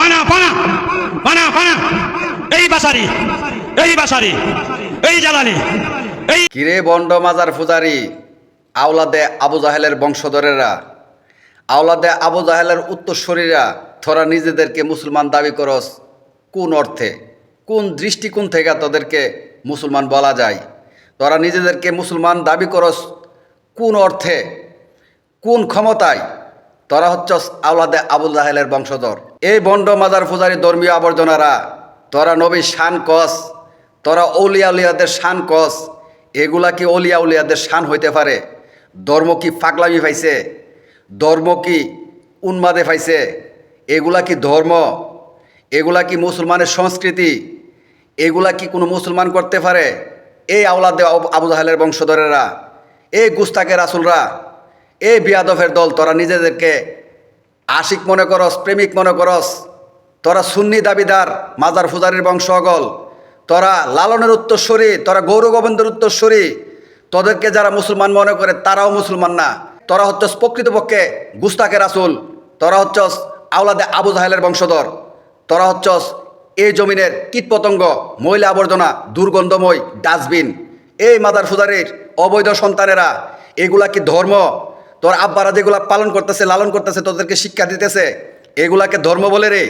পানা পানা পানা পানা এই বাসারি এই বাসারি এই জালালি এই কিরে বন্ড মাজার পূজারি, আওলাদে আবু জাহেলের বংশধরেরা, আওলাদে আবু জাহেলের উত্তরসূরিরা, তোরা নিজেদেরকে মুসলমান দাবি করস কোন অর্থে? কোন দৃষ্টিকোণ থেকে তোদেরকে মুসলমান বলা যায়? তোরা নিজেদেরকে মুসলমান দাবি করস কোন অর্থে, কোন ক্ষমতায়? তোরা হচ্ছস আওলাদে আবু জাহেলের বংশধর। এই বন্ড মাজার পূজারি ধর্মীয় আবর্জনারা, তোরা নবীর শান কস, তোরা অলিয়া উলিয়াদের শান কস, এগুলা কি অলিয়া উলিয়াদের শান হইতে পারে? ধর্ম কি পাগলামি পাইছে? ধর্ম কি উন্মাদে পাইছে? এগুলা কি ধর্ম? এগুলা কি মুসলমানের সংস্কৃতি? এগুলা কি কোনো মুসলমান করতে পারে? এই আওলাদে আবু জাহেলের বংশধরেরা, এই গুস্তাকে রাসুলরা, এই বিয়াদফের দল, তোরা নিজেদেরকে আশিক মনে করস, প্রেমিক মনে করস। তোরা সুন্নি দাবিদার মাজার পূজারীর বংশগল, তোরা লালনের উত্তরস্বরী, তোরা গৌর গোবিন্দের উত্তরস্বরী। তোদেরকে যারা মুসলমান মনে করে তারাও মুসলমান না। তোরা হচ্ছস প্রকৃতপক্ষে গুস্তাকে রাসুল, তোরা হচ্ছস আওলাদে আবু জাহেলের বংশধর, তোরা হচ্ছস এই জমিনের কীটপতঙ্গ, ময়লা আবর্জনা, দুর্গন্ধময় ডাস্টবিন। এই মাজার পূজারীর অবৈধ সন্তানেরা, এগুলা কি ধর্ম? তোর আব্বারা যেগুলা পালন করতেছে, লালন করতেছে, তোদেরকে শিক্ষা দিতেছে, এগুলাকে ধর্ম বলে রে?